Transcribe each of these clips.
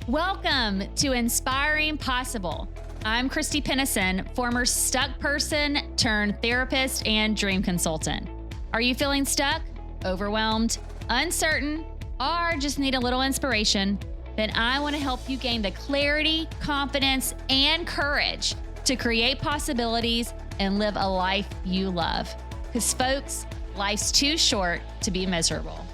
Welcome to Inspiring Possible. I'm Christy Pennison, former stuck person turned therapist and dream consultant. Are you feeling stuck, overwhelmed, uncertain, or just need a little inspiration? Then I want to help you gain the clarity, confidence, and courage to create possibilities and live a life you love. Because folks, life's too short to be miserable.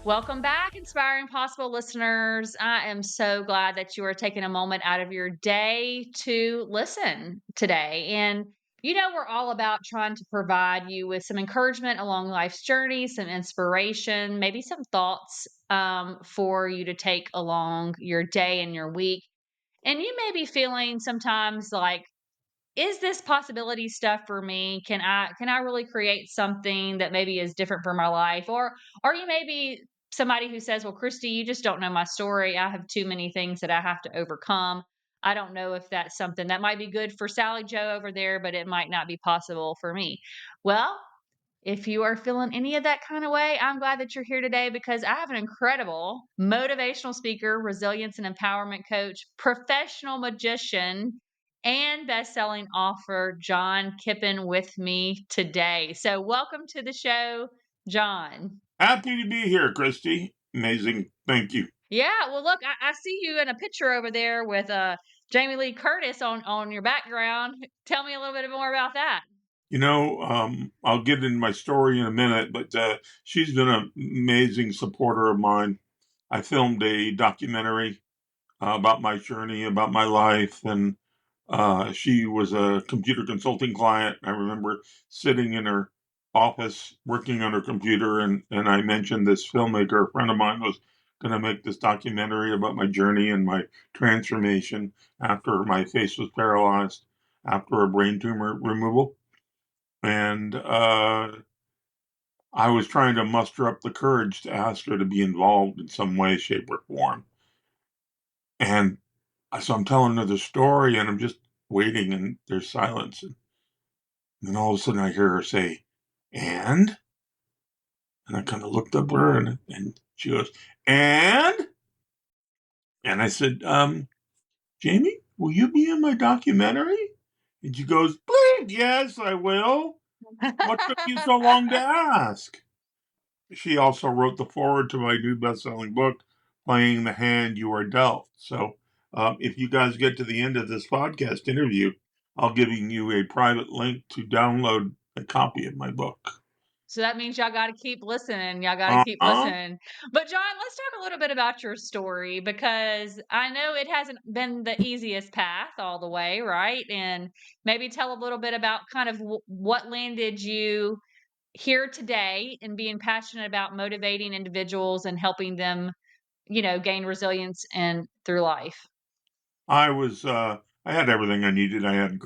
Welcome back, Inspiring Possible listeners. I am so glad that you are taking a moment out of your day to listen today. And we're all about trying to provide you with some encouragement along life's journey, some inspiration, maybe some thoughts for you to take along your day and your week. And you may be feeling sometimes like, is this possibility stuff for me? Can I really create something that maybe is different for my life? Or you may be somebody who says, well, Christy, you just don't know my story. I have too many things that I have to overcome. I don't know if that's something that might be good for Sally Joe over there, but it might not be possible for me. Well, if you are feeling any of that kind of way, I'm glad that you're here today because I have an incredible motivational speaker, resilience and empowerment coach, professional magician, and best-selling author, John Kippen, with me today. So welcome to the show, John. Happy to be here, Christy. Amazing. Thank you. Yeah, well, look, I see you in a picture over there with Jamie Lee Curtis on your background. Tell me a little bit more about that. I'll get into my story in a minute, but she's been an amazing supporter of mine. I filmed a documentary about my journey, about my life, and she was a computer consulting client. I remember sitting in her office working on her computer, and I mentioned this filmmaker, a friend of mine, was going to make this documentary about my journey and my transformation after my face was paralyzed after a brain tumor removal. And I was trying to muster up the courage to ask her to be involved in some way, shape, or form. And so I'm telling her the story, and I'm just waiting, and there's silence. And then all of a sudden I hear her say, and? And I kind of looked up at her, and she goes, and? And I said, Jamie, will you be in my documentary? And she goes, please, yes, I will. What took you so long to ask? She also wrote the foreword to my new best-selling book, Playing the Hand You Are Dealt. So if you guys get to the end of this podcast interview, I'll give you a private link to download a copy of my book. So that means y'all got to keep listening. Y'all got to keep listening. But John, let's talk a little bit about your story because I know it hasn't been the easiest path all the way, right? And maybe tell a little bit about kind of what landed you here today and being passionate about motivating individuals and helping them, gain resilience and through life. I had everything I needed. I had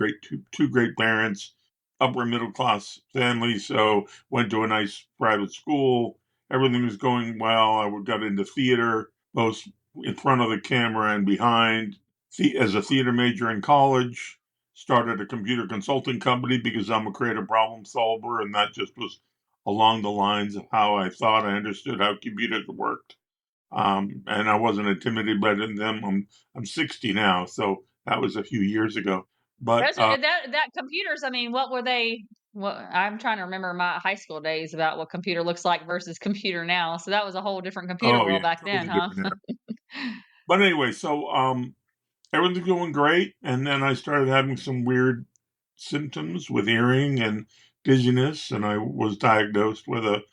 two great parents, upper middle class family, so went to a nice private school. Everything was going well. I got into theater, both in front of the camera and behind. As a theater major in college, started a computer consulting company because I'm a creative problem solver, and that just was along the lines of how I thought I understood how computers worked. And I wasn't intimidated by them. I'm 60 now, so that was a few years ago. But That computers, I mean, what were they? What I'm trying to remember my high school days about what computer looks like versus computer now. So that was a whole different computer oh world yeah, back then, totally huh? different era. But anyway, so everything's going great, and then I started having some weird symptoms with hearing and dizziness, and I was diagnosed with a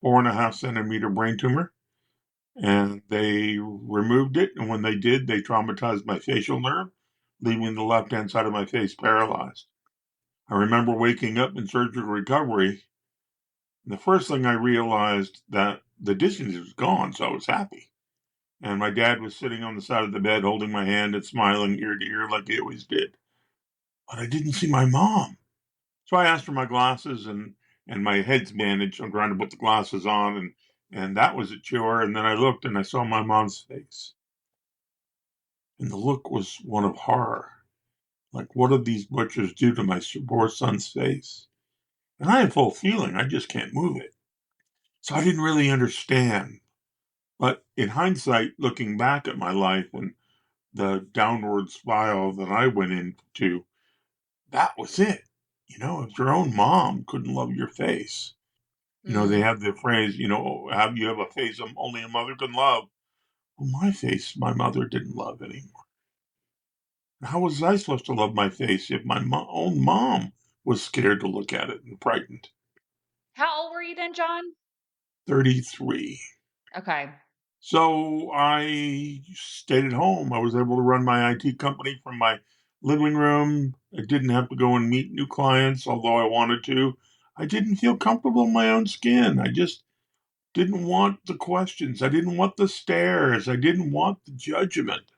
4.5 centimeter brain tumor. And they removed it, and when they did, they traumatized my facial nerve, leaving the left-hand side of my face paralyzed. I remember waking up in surgical recovery. The first thing I realized that the dizziness was gone, so I was happy. And my dad was sitting on the side of the bed holding my hand and smiling ear to ear like he always did. But I didn't see my mom. So I asked for my glasses, and my head's bandaged. I'm trying to put the glasses on, and that was a chore. And then I looked and I saw my mom's face. And the look was one of horror. Like, what did these butchers do to my poor son's face? And I have full feeling, I just can't move it. So I didn't really understand. But in hindsight, looking back at my life and the downward spiral that I went into, that was it. If your own mom couldn't love your face, they Mm. have the phrase, have you have a face only a mother can love. Well, my face, my mother didn't love anymore. How was I supposed to love my face if my own mom was scared to look at it and frightened? How old were you then, John? 33. Okay. So I stayed at home. I was able to run my IT company from my living room. I didn't have to go and meet new clients, although I wanted to. I didn't feel comfortable in my own skin. I just didn't want the questions. I didn't want the stares. I didn't want the judgment.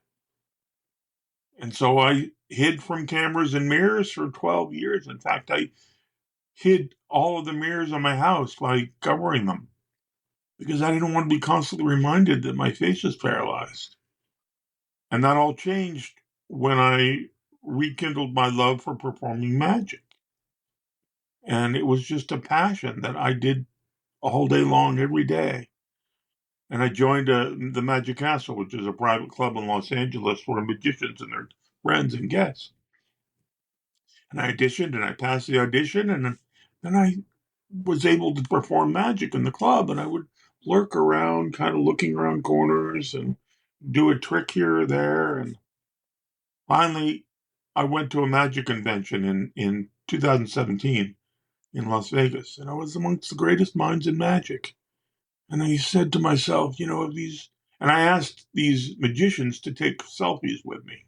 And so I hid from cameras and mirrors for 12 years. In fact, I hid all of the mirrors in my house by covering them because I didn't want to be constantly reminded that my face was paralyzed. And that all changed when I rekindled my love for performing magic. And it was just a passion that I did all day long, every day. And I joined the Magic Castle, which is a private club in Los Angeles for magicians and their friends and guests. And I auditioned and I passed the audition. And then I was able to perform magic in the club. And I would lurk around, kind of looking around corners and do a trick here or there. And finally, I went to a magic convention in 2017 in Las Vegas, and I was amongst the greatest minds in magic. And I said to myself, and I asked these magicians to take selfies with me.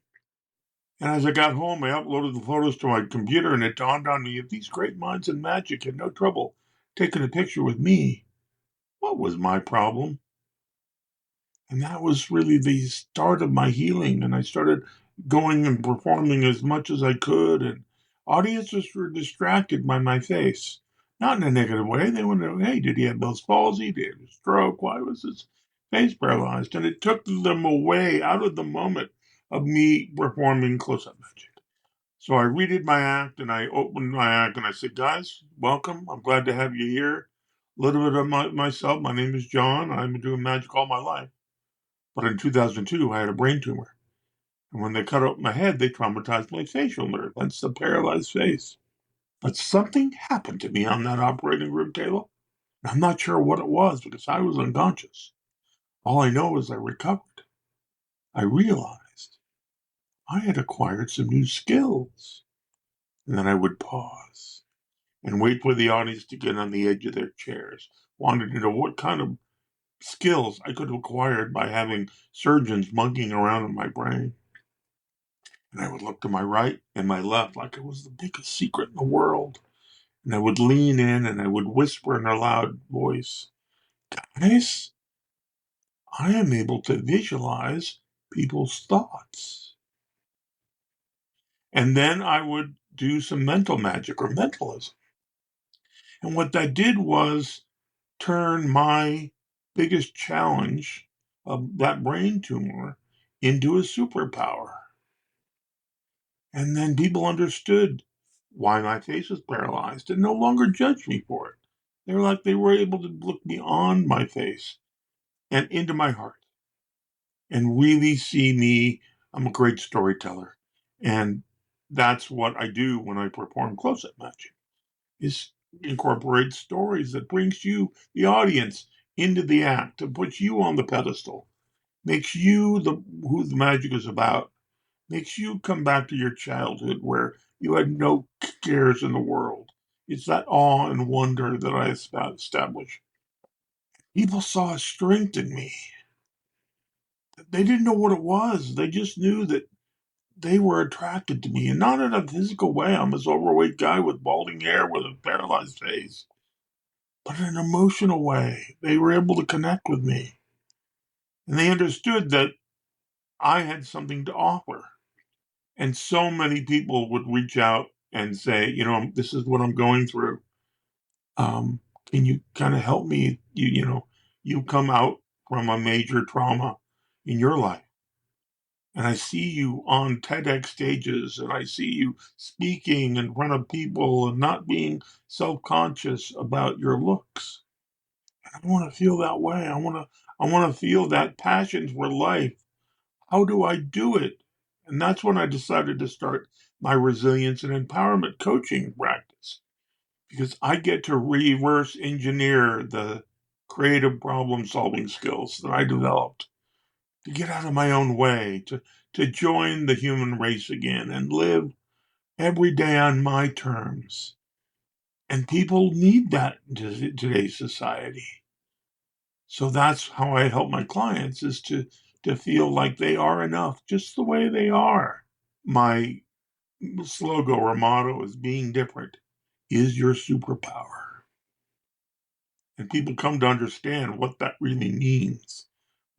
And as I got home, I uploaded the photos to my computer, and it dawned on me if these great minds in magic had no trouble taking a picture with me, what was my problem? And that was really the start of my healing. And I started going and performing as much as I could. And audiences were distracted by my face. Not in a negative way. They wondered, hey, did he have Bell's palsy? Did he have a stroke? Why was his face paralyzed? And it took them away out of the moment of me performing close up magic. So I redid my act and I opened my act and I said, guys, welcome. I'm glad to have you here. A little bit of myself. My name is John. I've been doing magic all my life. But in 2002, I had a brain tumor. And when they cut out my head, they traumatized my facial nerve. That's the paralyzed face. But something happened to me on that operating room table. I'm not sure what it was because I was unconscious. All I know is I recovered. I realized I had acquired some new skills. And then I would pause and wait for the audience to get on the edge of their chairs, wanted to know what kind of skills I could have acquired by having surgeons monkeying around in my brain. And I would look to my right and my left like it was the biggest secret in the world. And I would lean in and I would whisper in a loud voice, guys, I am able to visualize people's thoughts. And then I would do some mental magic or mentalism. And what that did was turn my biggest challenge of that brain tumor into a superpower. And then people understood why my face was paralyzed and no longer judged me for it. They were able to look beyond my face and into my heart and really see me. I'm a great storyteller. And that's what I do when I perform close-up magic is incorporate stories that brings you, the audience, into the act and puts you on the pedestal, makes you who the magic is about, makes you come back to your childhood where you had no cares in the world. It's that awe and wonder that I established. People saw a strength in me. They didn't know what it was. They just knew that they were attracted to me, and not in a physical way. I'm this overweight guy with balding hair with a paralyzed face, but in an emotional way. They were able to connect with me, and they understood that I had something to offer. And so many people would reach out and say, this is what I'm going through. Can you kind of help me? You come out from a major trauma in your life. And I see you on TEDx stages and I see you speaking in front of people and not being self-conscious about your looks. And I want to feel that way. I want to feel that passion for life. How do I do it? And that's when I decided to start my resilience and empowerment coaching practice, because I get to reverse engineer the creative problem solving skills that I developed to get out of my own way, to join the human race again and live every day on my terms. And people need that in today's society. So that's how I help my clients, is to feel like they are enough just the way they are. My slogan or motto is being different is your superpower. And people come to understand what that really means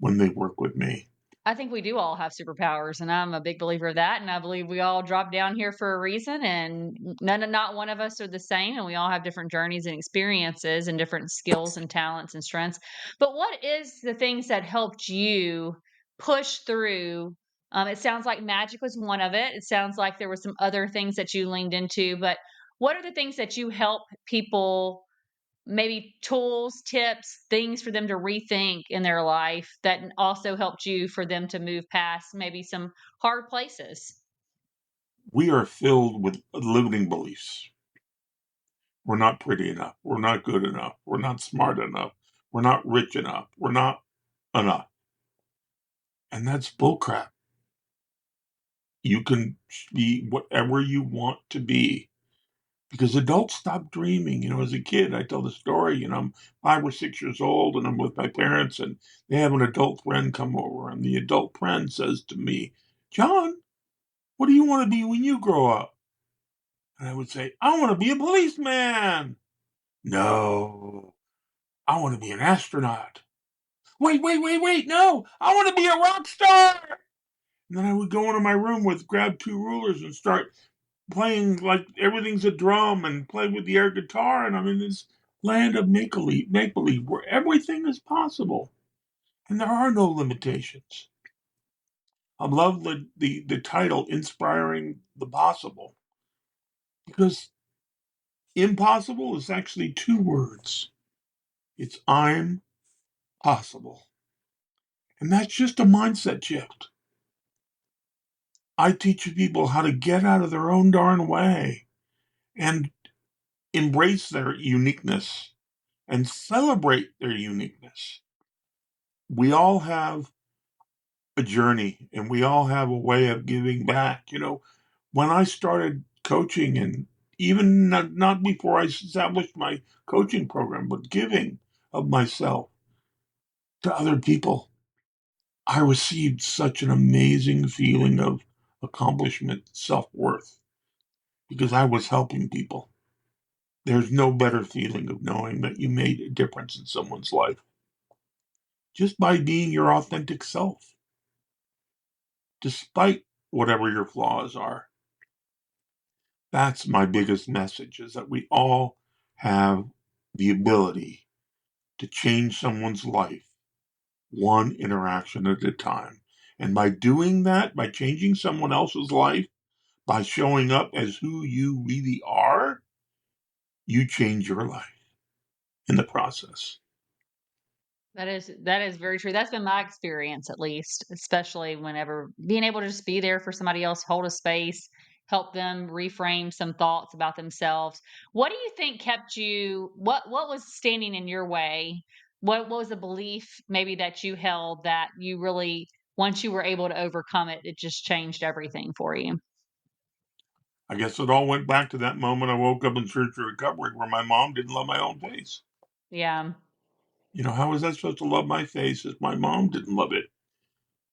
when they work with me. I think we do all have superpowers, and I'm a big believer of that. And I believe we all dropped down here for a reason, and not one of us are the same, and we all have different journeys and experiences, and different skills and talents and strengths. But what is the things that helped you push through? It sounds like magic was one of it. It sounds like there were some other things that you leaned into, but what are the things that you help people? Maybe tools, tips, things for them to rethink in their life that also helped you for them to move past maybe some hard places. We are filled with limiting beliefs. We're not pretty enough. We're not good enough. We're not smart enough. We're not rich enough. We're not enough. And that's bullcrap. You can be whatever you want to be, because adults stop dreaming. As a kid, I tell the story, I'm 5 or 6 years old and I'm with my parents, and they have an adult friend come over, and the adult friend says to me, "John, what do you want to be when you grow up?" And I would say, "I want to be a policeman." "No, I want to be an astronaut." "Wait, wait, wait, wait. No, I want to be a rock star." And then I would go into my room grab 2 rulers and start playing like everything's a drum and play with the air guitar. And I'm in this land of make believe where everything is possible and there are no limitations. I love the title, Inspiring the Possible, because impossible is actually 2 words. It's I'm possible. And that's just a mindset shift. I teach people how to get out of their own darn way and embrace their uniqueness and celebrate their uniqueness. We all have a journey and we all have a way of giving back. When I started coaching, and even not before I established my coaching program, but giving of myself to other people, I received such an amazing feeling of accomplishment, self-worth, because I was helping people. There's no better feeling of knowing that you made a difference in someone's life just by being your authentic self, despite whatever your flaws are. That's my biggest message, is that we all have the ability to change someone's life one interaction at a time. And by doing that, by changing someone else's life, by showing up as who you really are, you change your life in the process. That is very true. That's been my experience, at least, especially whenever being able to just be there for somebody else, hold a space, help them reframe some thoughts about themselves. What do you think kept you? What was standing in your way? What was a belief maybe that you held that you really, once you were able to overcome it, it just changed everything for you? I guess it all went back to that moment I woke up in Church of Recovery where my mom didn't love my own face. Yeah. How was I supposed to love my face if my mom didn't love it?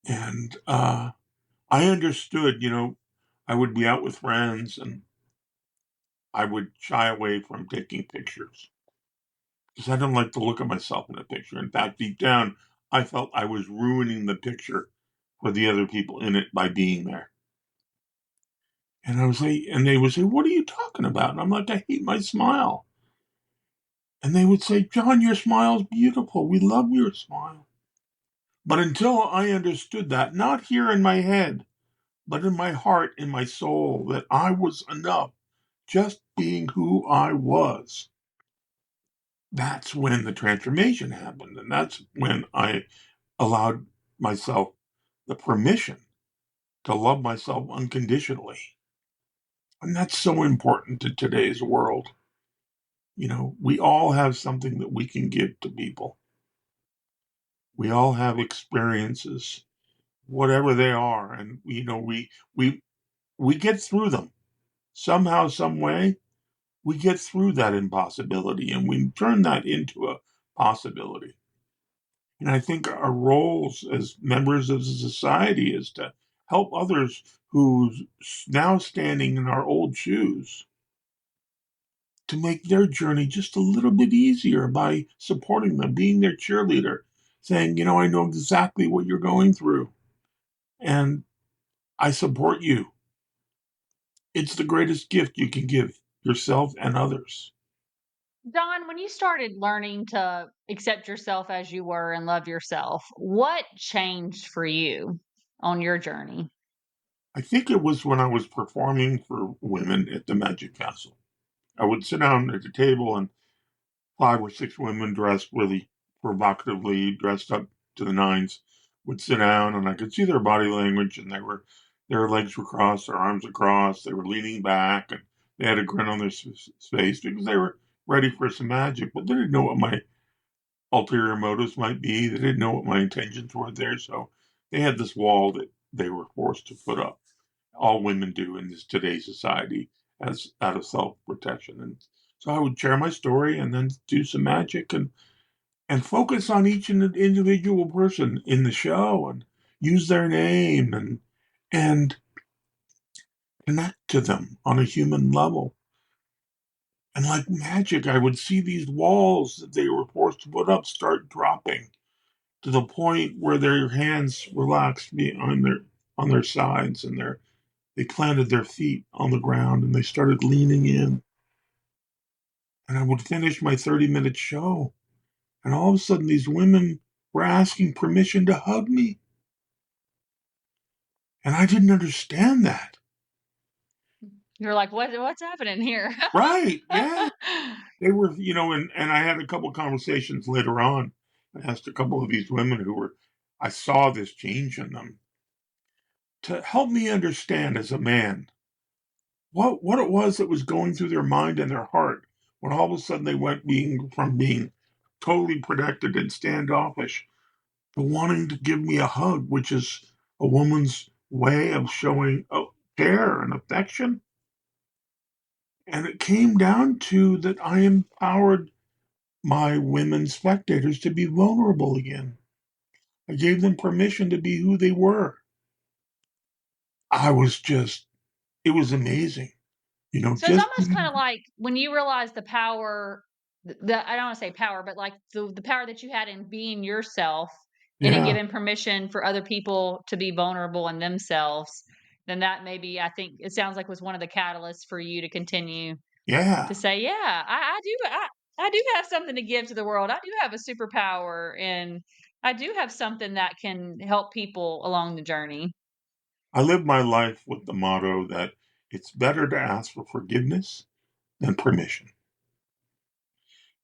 And I understood, I would be out with friends and I would shy away from taking pictures because I don't like to look at myself in a picture. In fact, deep down, I felt I was ruining the picture for the other people in it by being there. And they would say, "What are you talking about?" And I'm like, "I hate my smile." And they would say, "John, your smile's beautiful. We love your smile." But until I understood that, not here in my head, but in my heart, in my soul, that I was enough just being who I was, that's when the transformation happened. And that's when I allowed myself the permission to love myself unconditionally. And that's so important to today's world. We all have something that we can give to people. We all have experiences, whatever they are, and we get through them somehow, some way. We get through that impossibility, and we turn that into a possibility. And I think our roles as members of the society is to help others who's now standing in our old shoes to make their journey just a little bit easier by supporting them, being their cheerleader, saying, I know exactly what you're going through and I support you. It's the greatest gift you can give yourself and others. Don, when you started learning to accept yourself as you were and love yourself, what changed for you on your journey? I think it was when I was performing for women at the Magic Castle. I would sit down at the table and 5 or 6 women dressed really provocatively, dressed up to the nines, would sit down, and I could see their body language, and their legs were crossed, their arms were crossed, they were leaning back, and they had a grin on their face because they were ready for some magic, but they didn't know what my ulterior motives might be. They didn't know what my intentions were there, so they had this wall that they were forced to put up. All women do in this today's society as out of self protection, and so I would share my story and then do some magic and focus on each individual person in the show and use their name and connect to them on a human level. And like magic, I would see these walls that they were forced to put up start dropping to the point where their hands relaxed on their sides and they planted their feet on the ground and they started leaning in. And I would finish my 30-minute show. And all of a sudden, these women were asking permission to hug me. And I didn't understand that. You're like, what's happening here? Right. Yeah. They were, and I had a couple of conversations later on. I asked a couple of these women I saw this change in them to help me understand as a man what it was that was going through their mind and their heart when all of a sudden they went from being totally protected and standoffish to wanting to give me a hug, which is a woman's way of showing care and affection. And it came down to that I empowered my women spectators to be vulnerable again. I gave them permission to be who they were. I was just, it was amazing. So it's Just, almost kind of like when you realize the power, the I don't want to say power, but like the power that you had in being yourself and in yeah, giving permission for other people to be vulnerable in themselves, then that maybe I think it sounds like was one of the catalysts for you to continue yeah. to say, yeah, I do have something to give to the world. I do have a superpower and I do have something that can help people along the journey. I live my life with the motto that it's better to ask for forgiveness than permission.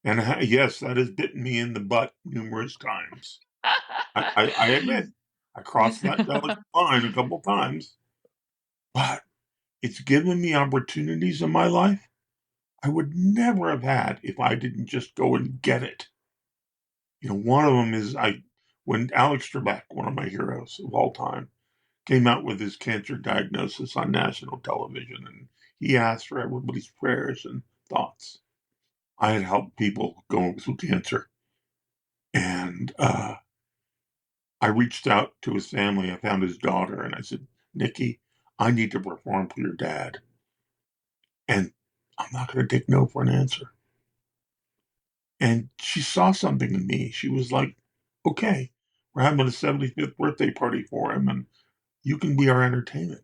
And yes, that has bitten me in the butt numerous times. I admit I crossed that delicate line a couple times, but it's given me opportunities in my life I would never have had if I didn't just go and get it. One of them is when Alex Trebek, one of my heroes of all time, came out with his cancer diagnosis on national television, and he asked for everybody's prayers and thoughts. I had helped people going through cancer, and I reached out to his family. I found his daughter, and I said, "Nikki, I need to perform for your dad, and I'm not going to take no for an answer." And she saw something in me. She was like, "Okay, we're having a 75th birthday party for him, and you can be our entertainment."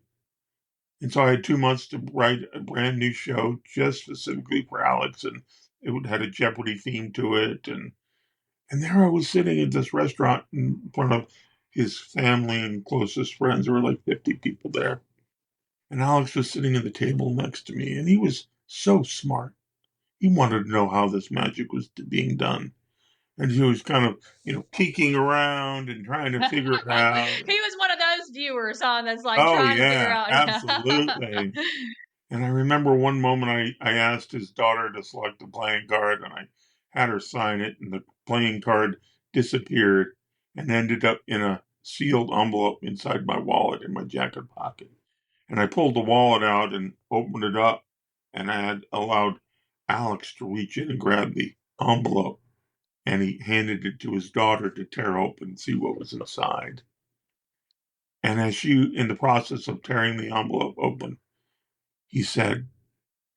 And so I had 2 months to write a brand new show just specifically for Alex, and had a Jeopardy theme to it. And there I was sitting at this restaurant in front of his family and closest friends. There were like 50 people there. And Alex was sitting at the table next to me, and he was so smart. He wanted to know how this magic was being done. And she was kind of, peeking around and trying to figure it out. He was one of those viewers, huh? That's like Oh, trying to figure yeah, out. absolutely. And I remember one moment I asked his daughter to select a playing card, and I had her sign it, and the playing card disappeared and ended up in a sealed envelope inside my wallet in my jacket pocket. And I pulled the wallet out and opened it up, and I had allowed Alex to reach in and grab the envelope, and he handed it to his daughter to tear open and see what was inside. And as she, in the process of tearing the envelope open, he said,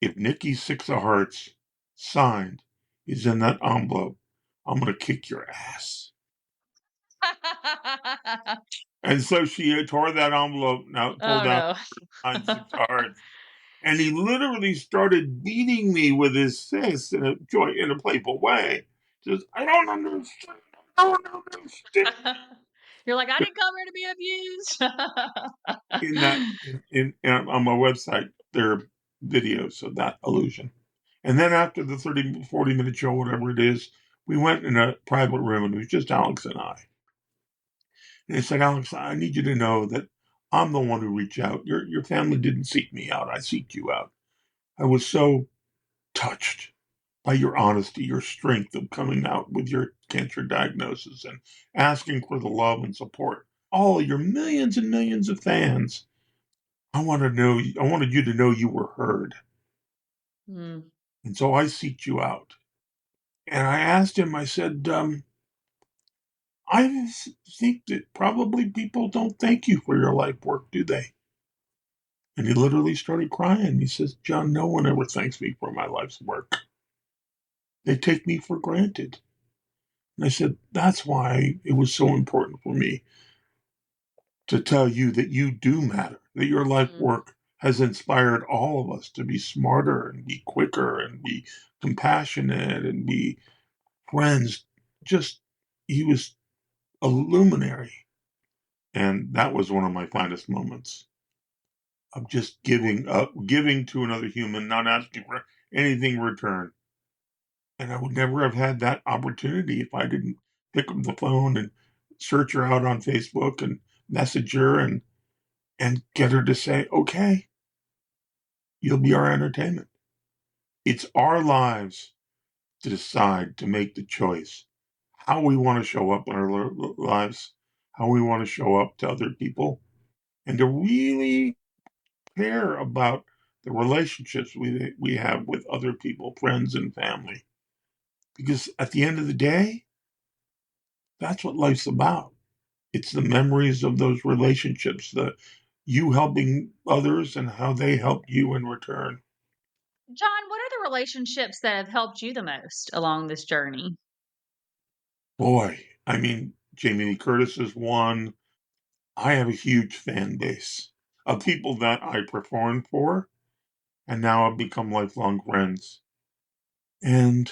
"If Nikki's Six of Hearts signed is in that envelope, I'm going to kick your ass." And so she tore that envelope out, Oh pulled out no. signed Six of Hearts, and he literally started beating me with his fist in a playful way. Just, I don't understand. I don't understand. You're like, I didn't come here to be abused. In that, on my website, there are videos of that illusion. And then after the 30, 40-minute show, whatever it is, we went in a private room, and it was just Alex and I. And he said, "Alex, I need you to know that I'm the one who reached out. Your family didn't seek me out. I seeked you out. I was so touched by your honesty, your strength of coming out with your cancer diagnosis and asking for the love and support. All your millions and millions of fans. I wanted you to know you were heard. Mm. And so I seeked you out." And I asked him, I said, "I think that probably people don't thank you for your life work, do they?" And he literally started crying. He says, "John, no one ever thanks me for my life's work. They take me for granted." And I said, "That's why it was so important for me to tell you that you do matter, that your life Mm. work has inspired all of us to be smarter and be quicker and be compassionate and be friends." Just, he was a luminary. And that was one of my finest moments of just giving up, giving to another human, not asking for anything in return. And I would never have had that opportunity if I didn't pick up the phone and search her out on Facebook and message her and get her to say, "Okay, you'll be our entertainment." It's our lives to decide, to make the choice how we want to show up in our lives, how we want to show up to other people, and to really care about the relationships we have with other people, friends and family. Because at the end of the day, that's what life's about. It's the memories of those relationships, the you helping others and how they help you in return. John, what are the relationships that have helped you the most along this journey? Boy, I mean, Jamie Lee Curtis is one. I have a huge fan base of people that I performed for and now have become lifelong friends. And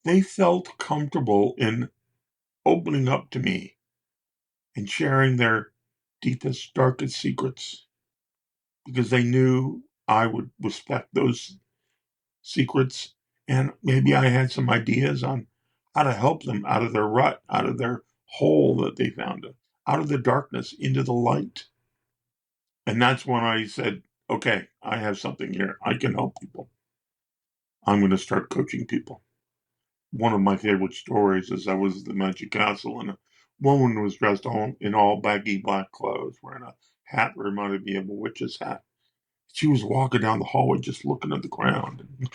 they felt comfortable in opening up to me and sharing their deepest, darkest secrets because they knew I would respect those secrets. And maybe I had some ideas on how to help them out of their rut, out of their hole that they found, out of the darkness into the light. And that's when I said, "Okay, I have something here. I can help people. I'm going to start coaching people." One of my favorite stories is I was at the Magic Castle, and a woman was dressed all in all baggy black clothes, wearing a hat that reminded me of a witch's hat. She was walking down the hallway just looking at the ground. And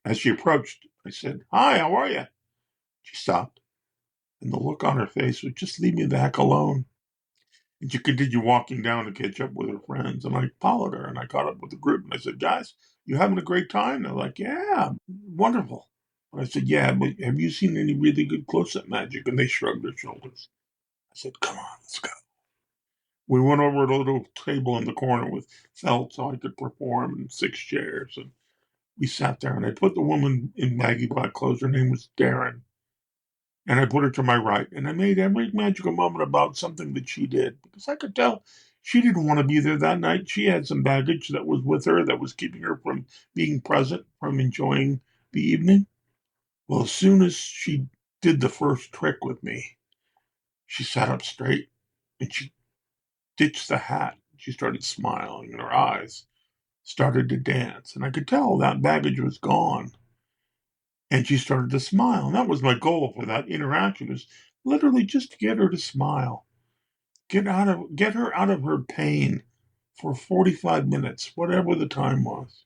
as she approached, I said, "Hi, how are you?" She stopped, and the look on her face was, "Just leave me the heck alone." And she continued walking down to catch up with her friends. And I followed her, and I caught up with the group. And I said, "Guys, you having a great time?" They're like, "Yeah, wonderful." And I said, "Yeah, but have you seen any really good close-up magic?" And they shrugged their shoulders. I said, "Come on, let's go." We went over to a little table in the corner with felt so I could perform and 6 chairs. And we sat there, and I put the woman in baggy black clothes. Her name was Darren. And I put her to my right. And I made every magical moment about something that she did because I could tell She didn't want to be there that night. She had some baggage that was with her that was keeping her from being present, from enjoying the evening. Well, as soon as she did the first trick with me, she sat up straight and she ditched the hat. She started smiling and her eyes started to dance. And I could tell that baggage was gone. And she started to smile. And that was my goal for that interaction, was literally just to get her to smile. Get her out of her pain for 45 minutes, whatever the time was.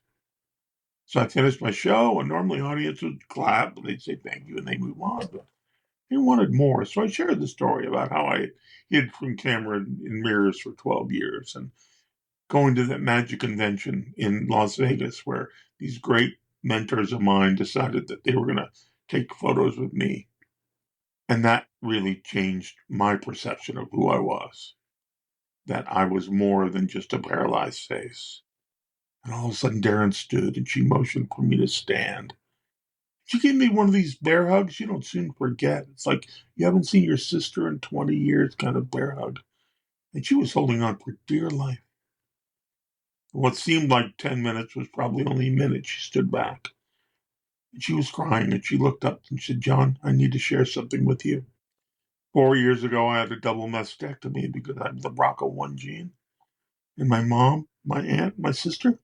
So I finished my show, and normally audience would clap and they'd say thank you and they move on. But they wanted more. So I shared the story about how I hid from camera in mirrors for 12 years and going to that magic convention in Las Vegas where these great mentors of mine decided that they were going to take photos with me. And that really changed my perception of who I was, that I was more than just a paralyzed face. And all of a sudden, Darren stood and she motioned for me to stand. She gave me one of these bear hugs you don't soon forget. It's like you haven't seen your sister in 20 years kind of bear hug. And she was holding on for dear life. What seemed like 10 minutes was probably only a minute. She stood back. And she was crying and she looked up and said, John, I need to share something with you. 4 years ago, I had a double mastectomy because I have the BRCA1 gene. And my mom, my aunt, my sister,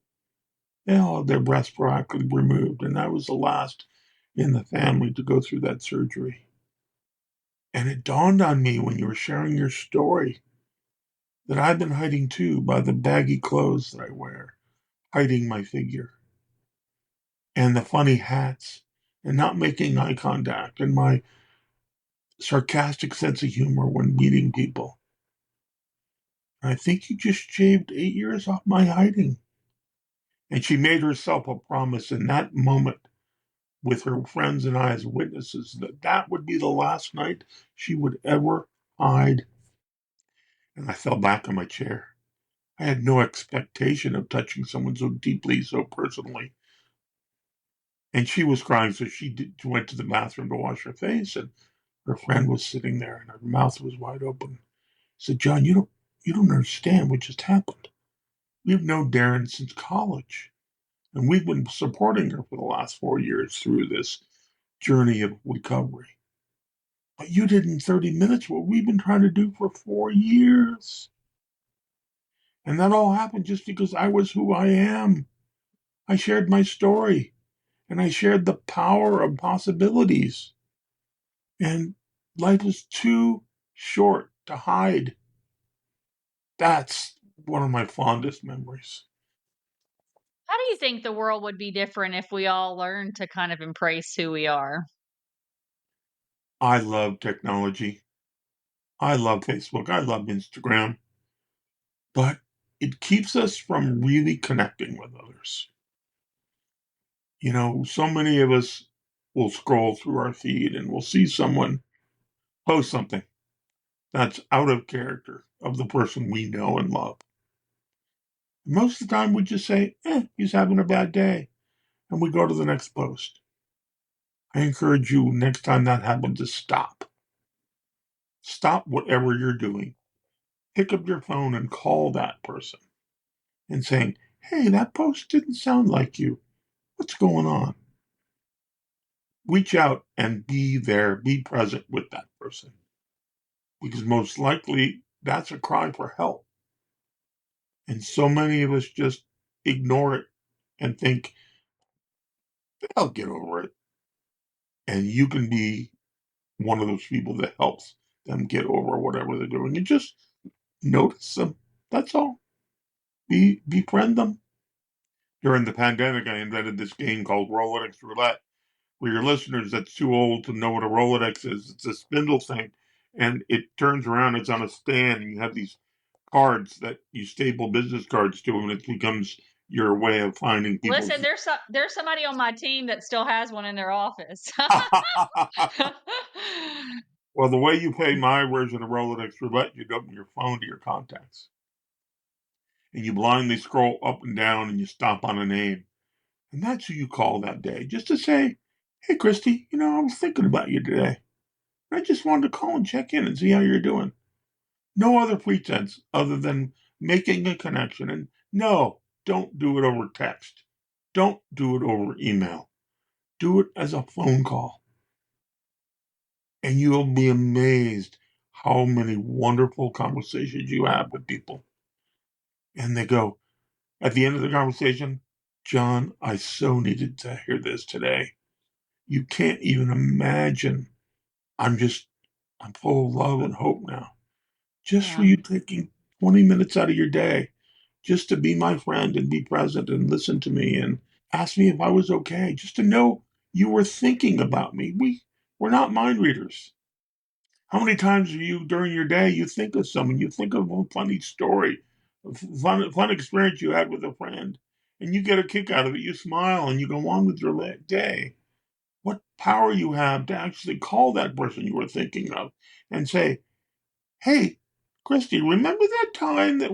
they all had their breasts proactively removed. And I was the last in the family to go through that surgery. And it dawned on me when you were sharing your story that I've been hiding too by the baggy clothes that I wear, hiding my figure and the funny hats and not making eye contact and my sarcastic sense of humor when meeting people. And I think you just shaved 8 years off my hiding. And she made herself a promise in that moment with her friends and I as witnesses that that would be the last night she would ever hide. And I fell back in my chair. I had no expectation of touching someone so deeply, so personally. And she was crying, so went to the bathroom to wash her face, and her friend was sitting there, and her mouth was wide open. She said, "John, you don't understand what just happened. We've known Darren since college, and we've been supporting her for the last 4 years through this journey of recovery. But you did in 30 minutes what we've been trying to do for 4 years. And that all happened just because I was who I am. I shared my story, and I shared the power of possibilities. And life is too short to hide. That's one of my fondest memories. How do you think the world would be different if we all learned to kind of embrace who we are? I love technology. I love Facebook. I love Instagram. But it keeps us from really connecting with others. So many of us will scroll through our feed and we'll see someone post something that's out of character of the person we know and love. Most of the time, we just say, he's having a bad day, and we go to the next post. I encourage you, next time that happens, to stop. Stop whatever you're doing. Pick up your phone and call that person and saying, hey, that post didn't sound like you. What's going on? Reach out and be there, be present with that person. Because most likely that's a cry for help. And so many of us just ignore it and think, I'll get over it. And you can be one of those people that helps them get over whatever they're doing. And just notice them. That's all. Befriend them. During the pandemic, I invented this game called Rolodex Roulette. For your listeners that's too old to know what a Rolodex is, it's a spindle thing, and it turns around. It's on a stand, and you have these cards that you staple business cards to, and it becomes your way of finding people. Listen, there's somebody on my team that still has one in their office. Well, the way you pay my version of Rolodex Roulette, you'd open your phone to your contacts, and you blindly scroll up and down, and you stop on a name. And that's who you call that day, just to say, hey, Christy, I was thinking about you today. I just wanted to call and check in and see how you're doing. No other pretense other than making a connection. And no, don't do it over text. Don't do it over email. Do it as a phone call. And you'll be amazed how many wonderful conversations you have with people. And they go, at the end of the conversation, John, I so needed to hear this today. You can't even imagine. I'm full of love and hope now. Just for Yeah. you taking 20 minutes out of your day just to be my friend and be present and listen to me and ask me if I was okay, just to know you were thinking about me. We're not mind readers. How many times are you during your day you think of someone, you think of a funny story, a fun experience you had with a friend, and you get a kick out of it. You smile and you go on with your day. What power you have to actually call that person you were thinking of and say, "Hey, Christy, remember that time that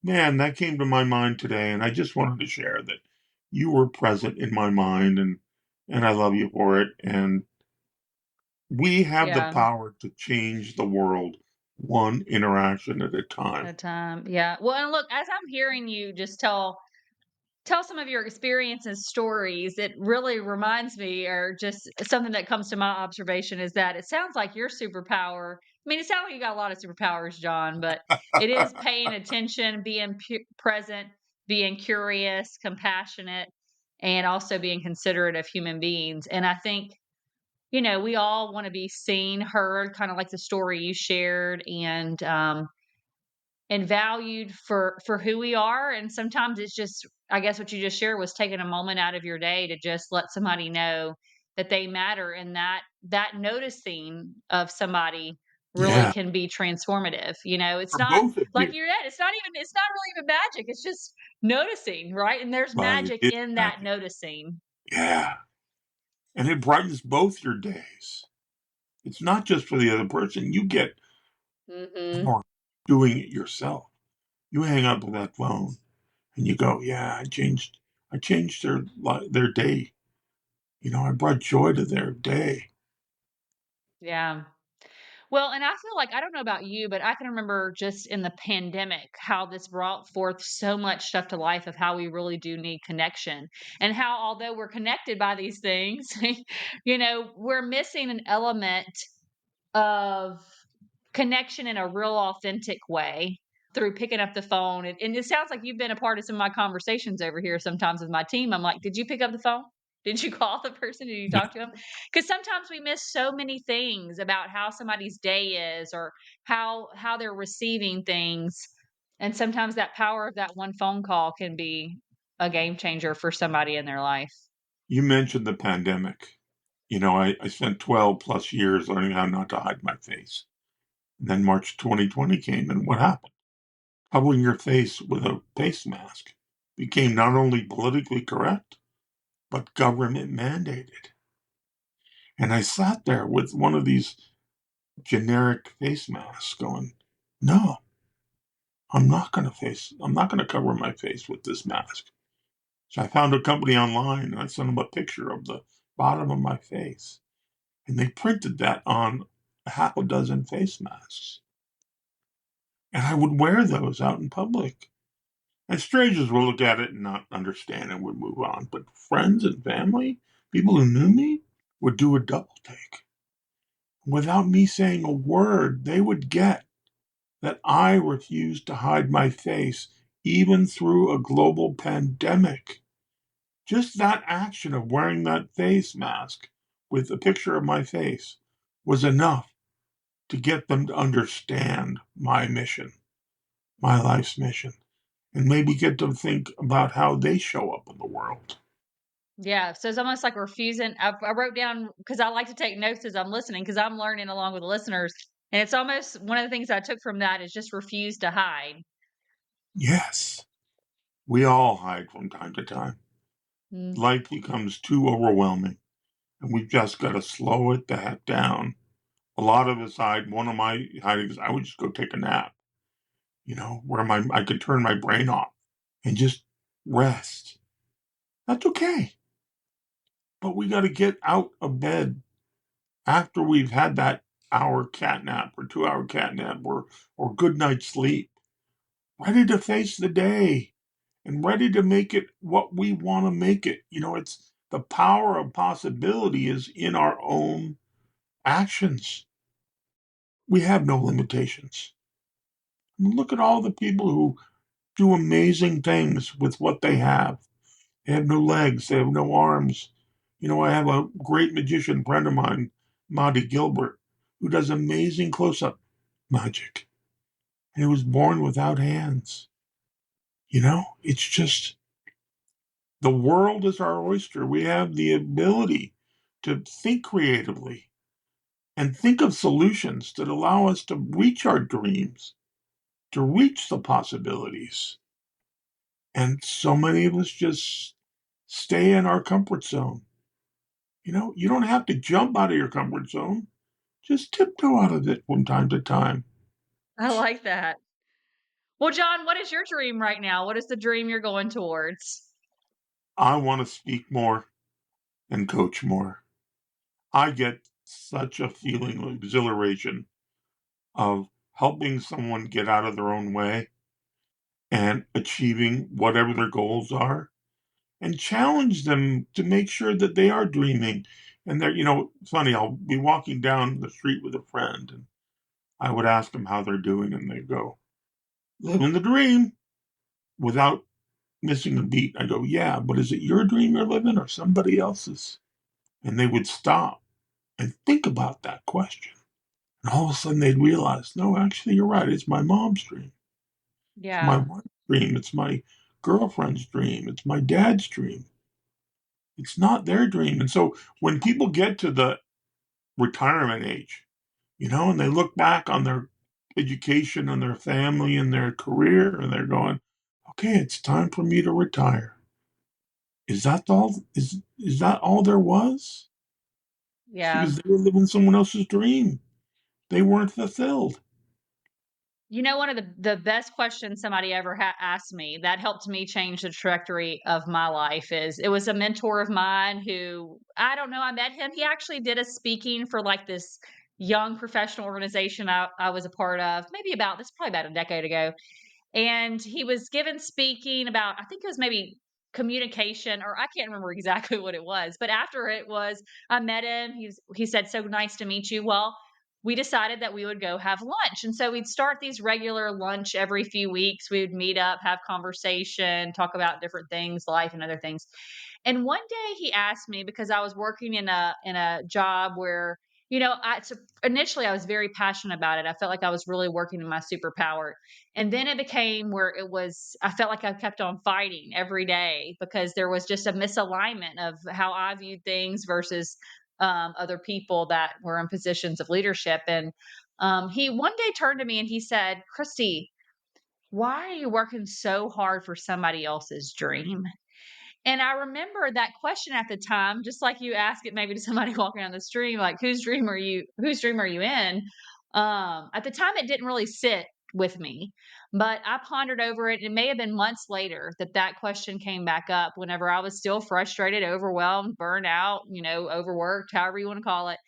man, that came to my mind today, and I just wanted to share that you were present in my mind, and I love you for it." And we have the Yeah. power to change the world one interaction at a At time. a time. Yeah. Well, and look, as I'm hearing you just tell some of your experiences, stories, it really reminds me, or just something that comes to my observation is that it sounds like your superpower. I mean, it sounds like you got a lot of superpowers, John, but it is paying attention, being present, being curious, compassionate, and also being considerate of human beings. And I think, we all want to be seen, heard, kind of like the story you shared, and valued for who we are. And sometimes it's just, I guess what you just shared was taking a moment out of your day to just let somebody know that they matter, and that noticing of somebody really Yeah, can be transformative. It's for not both of like you. you're dead. It's not really even magic. It's just noticing, right? And there's Right. magic It's in that magic. noticing. Yeah. And it brightens both your days. It's not just for the other person. You get Hmm. power doing it yourself. You hang up with that phone and you go, yeah, I changed their day. I brought joy to their day. Yeah. Well, and I feel like, I don't know about you, but I can remember just in the pandemic how this brought forth so much stuff to life of how we really do need connection, and how, although we're connected by these things, we're missing an element of connection in a real authentic way through picking up the phone. And it sounds like you've been a part of some of my conversations over here sometimes with my team. I'm like, did you pick up the phone? Did you call the person? Did you talk to them? Because sometimes we miss so many things about how somebody's day is, or how they're receiving things. And sometimes that power of that one phone call can be a game changer for somebody in their life. You mentioned the pandemic. I spent 12 plus years learning how not to hide my face. And then March 2020 came, and what happened? Covering your face with a face mask became not only politically correct, but government mandated. And I sat there with one of these generic face masks going, no, I'm not going to cover my face with this mask. So I found a company online and I sent them a picture of the bottom of my face. And they printed that on a half a dozen face masks. And I would wear those out in public. And strangers would look at it and not understand and would move on. But friends and family, people who knew me, would do a double take. Without me saying a word, they would get that I refused to hide my face even through a global pandemic. Just that action of wearing that face mask with a picture of my face was enough to get them to understand my mission, my life's mission, and maybe get them to think about how they show up in the world. Yeah, so it's almost like refusing. I wrote down, because I like to take notes as I'm listening, because I'm learning along with the listeners. And it's almost one of the things I took from that is just refuse to hide. Yes, we all hide from time to time. Mm. Life becomes too overwhelming, and we've just got to slow it the heck down. A lot of us hide. One of my hidings, I would just go take a nap, where I could turn my brain off and just rest. That's okay. But we got to get out of bed after we've had that hour cat nap or 2 hour cat nap or good night's sleep. ready to face the day and ready to make it what we want to make it. It's the power of possibility is in our own actions. We have no limitations. Look at all the people who do amazing things with what they have. They have no legs, they have no arms. I have a great magician friend of mine, Monty Gilbert, who does amazing close up magic. And he was born without hands. It's just the world is our oyster. We have the ability to think creatively and think of solutions that allow us to reach our dreams, to reach the possibilities. And so many of us just stay in our comfort zone. You don't have to jump out of your comfort zone. Just tiptoe out of it from time to time. I like that. Well, John, what is your dream right now? What is the dream you're going towards? I want to speak more and coach more. I get such a feeling of exhilaration of helping someone get out of their own way and achieving whatever their goals are and challenge them to make sure that they are dreaming. And it's funny, I'll be walking down the street with a friend and I would ask them how they're doing and they go, living the dream without missing a beat. I go, yeah, but is it your dream you're living or somebody else's? And they would stop and think about that question. And all of a sudden they'd realize, no, actually, you're right. It's my mom's dream. It's my Yeah. wife's dream. It's my girlfriend's dream. It's my dad's dream. It's not their dream. And so when people get to the retirement age, and they look back on their education and their family and their career and they're going, okay, it's time for me to retire. Is that all there was? It's Yeah. because they were living someone else's dream. They weren't fulfilled. One of the best questions somebody ever asked me that helped me change the trajectory of my life is it was a mentor of mine who I don't know, I met him. He actually did a speaking for like this young professional organization I was a part of, maybe about this probably about a decade ago. And he was given speaking about, I think it was maybe communication, or I can't remember exactly what it was, but after it was, I met him. He said, so nice to meet you. Well, we decided that we would go have lunch, and so we'd start these regular lunch every few weeks. We would meet up, have conversation, talk about different things, life and other things. And one day he asked me, because I was working in a job where, so initially I was very passionate about it. I felt like I was really working in my superpower. And then it became where I felt like I kept on fighting every day because there was just a misalignment of how I viewed things versus other people that were in positions of leadership. And he one day turned to me and he said, Christy, why are you working so hard for somebody else's dream? And I remember that question at the time, just like you ask it maybe to somebody walking down the street, like whose dream are you in? At the time it didn't really sit with me, but I pondered over it. It may have been months later that that question came back up whenever I was still frustrated, overwhelmed, burned out, overworked, however you want to call it.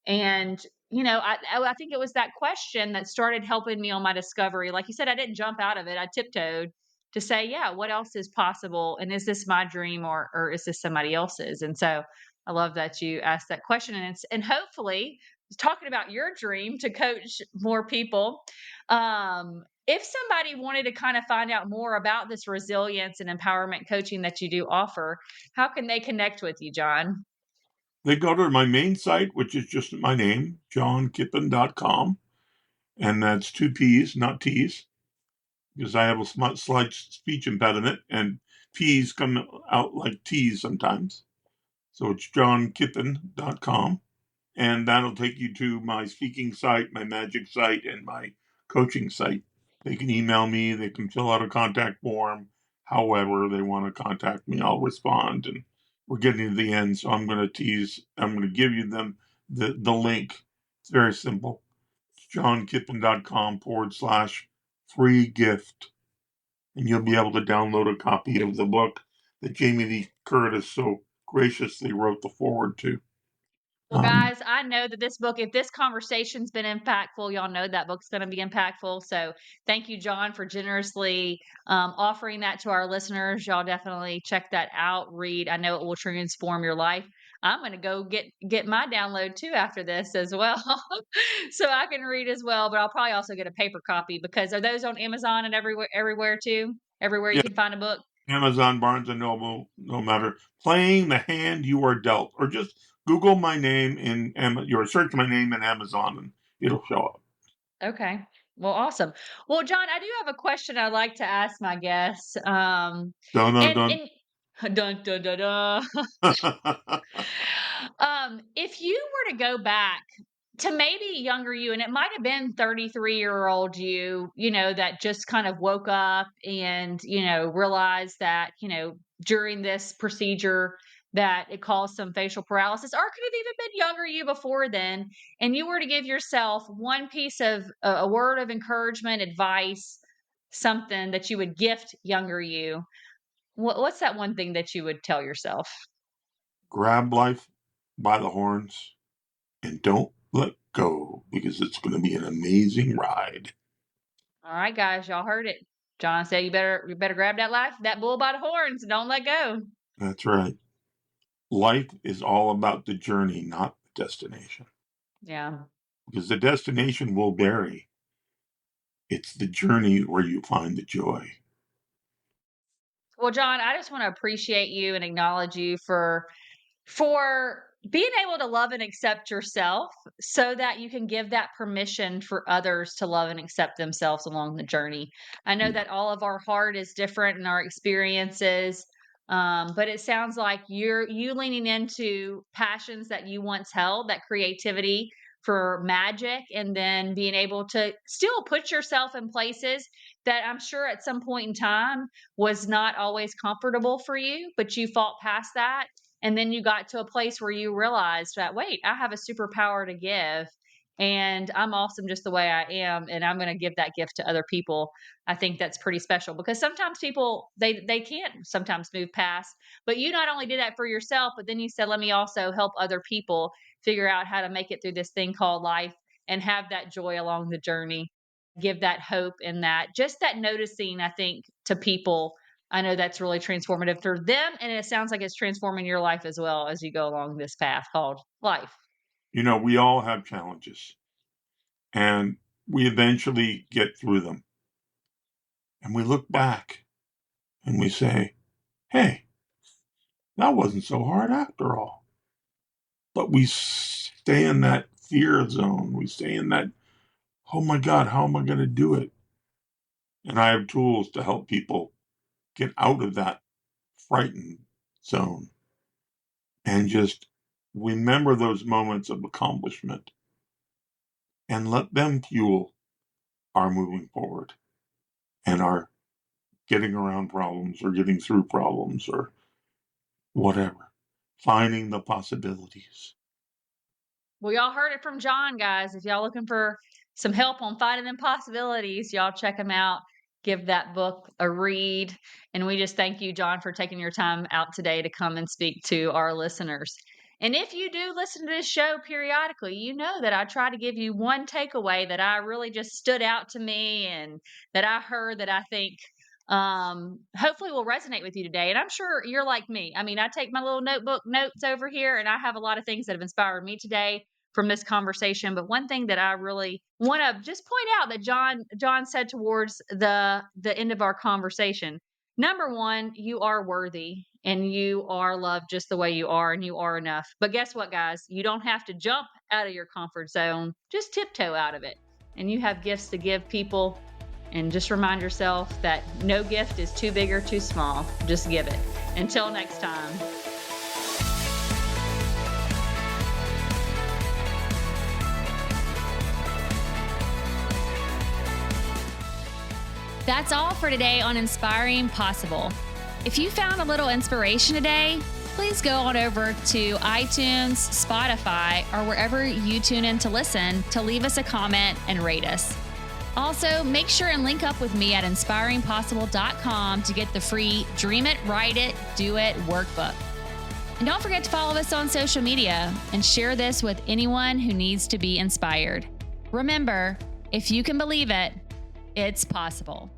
And, I think it was that question that started helping me on my discovery. Like you said, I didn't jump out of it. I tiptoed to say, yeah, what else is possible? And is this my dream or is this somebody else's? And so I love that you asked that question. And hopefully talking about your dream to coach more people. If somebody wanted to kind of find out more about this resilience and empowerment coaching that you do offer, how can they connect with you, John? They go to my main site, which is just my name, johnkippen.com. And that's two P's, not T's, because I have a slight speech impediment and P's come out like T's sometimes. So it's johnkippen.com. And that'll take you to my speaking site, my magic site, and my coaching site. They can email me, they can fill out a contact form. However, they want to contact me, I'll respond. And we're getting to the end, so I'm going to give you them the link. It's very simple. It's johnkippen.com/free gift. And you'll be able to download a copy of the book that Jamie Lee Curtis so graciously wrote the foreword to. Well, guys, I know that this book, if this conversation's been impactful, y'all know that book's going to be impactful. So thank you, John, for generously offering that to our listeners. Y'all definitely check that out, read. I know it will transform your life. I'm going to go get my download too after this as well. So I can read as well, but I'll probably also get a paper copy because are those on Amazon and everywhere too? Everywhere you Yeah, can find a book? Amazon, Barnes and Noble, no matter. Playing the hand you are dealt, or just Google my name in your search my name in Amazon, and it'll show up. Okay. Well, awesome. Well, John, I do have a question I'd like to ask my guests. Dun dun dun. And dun, dun, dun, dun. If you were to go back to maybe younger you, and it might have been 33-year-old you, that just kind of woke up and, realized that, during this procedure that it caused some facial paralysis, or could have even been younger you before then, and you were to give yourself one piece of a word of encouragement, advice, something that you would gift younger you, what's that one thing that you would tell yourself? Grab life by the horns and don't let go, because it's going to be an amazing ride. All right, guys, y'all heard it. John said you better grab that bull by the horns and don't let go. That's right. Life is all about the journey, not the destination. Yeah. Because the destination will vary. It's the journey where you find the joy. Well, John, I just want to appreciate you and acknowledge you for being able to love and accept yourself so that you can give that permission for others to love and accept themselves along the journey. I know Yeah. that all of our heart is different in our experiences, but it sounds like you leaning into passions that you once held, that creativity for magic, and then being able to still put yourself in places that I'm sure at some point in time was not always comfortable for you, but you fought past that, and then you got to a place where you realized that, wait, I have a superpower to give. And I'm awesome just the way I am. And I'm going to give that gift to other people. I think that's pretty special because sometimes people, they can't sometimes move past, but you not only did that for yourself, but then you said, let me also help other people figure out how to make it through this thing called life and have that joy along the journey, give that hope and that just that noticing, I think, to people. I know that's really transformative for them, and it sounds like it's transforming your life as well as you go along this path called life. We all have challenges, and we eventually get through them. And we look back and we say, hey, that wasn't so hard after all. But we stay in that fear zone. We stay in that, oh my God, how am I going to do it? And I have tools to help people get out of that frightened zone and just remember those moments of accomplishment and let them fuel our moving forward and our getting around problems or getting through problems or whatever, finding the possibilities. Well, y'all heard it from John, guys. If y'all looking for some help on finding them possibilities, y'all check him out. Give that book a read. And we just thank you, John, for taking your time out today to come and speak to our listeners. And if you do listen to this show periodically, you know that I try to give you one takeaway that I really just stood out to me and that I heard that I think hopefully will resonate with you today. And I'm sure you're like me. I mean, I take my little notebook notes over here and I have a lot of things that have inspired me today from this conversation. But one thing that I really want to just point out that John said towards the end of our conversation. Number one, you are worthy and you are loved just the way you are and you are enough. But guess what, guys? You don't have to jump out of your comfort zone. Just tiptoe out of it. And you have gifts to give people. And just remind yourself that no gift is too big or too small. Just give it. Until next time. That's all for today on Inspiring Possible. If you found a little inspiration today, please go on over to iTunes, Spotify, or wherever you tune in to listen to leave us a comment and rate us. Also, make sure and link up with me at inspiringpossible.com to get the free Dream It, Write It, Do It workbook. And don't forget to follow us on social media and share this with anyone who needs to be inspired. Remember, if you can believe it, it's possible.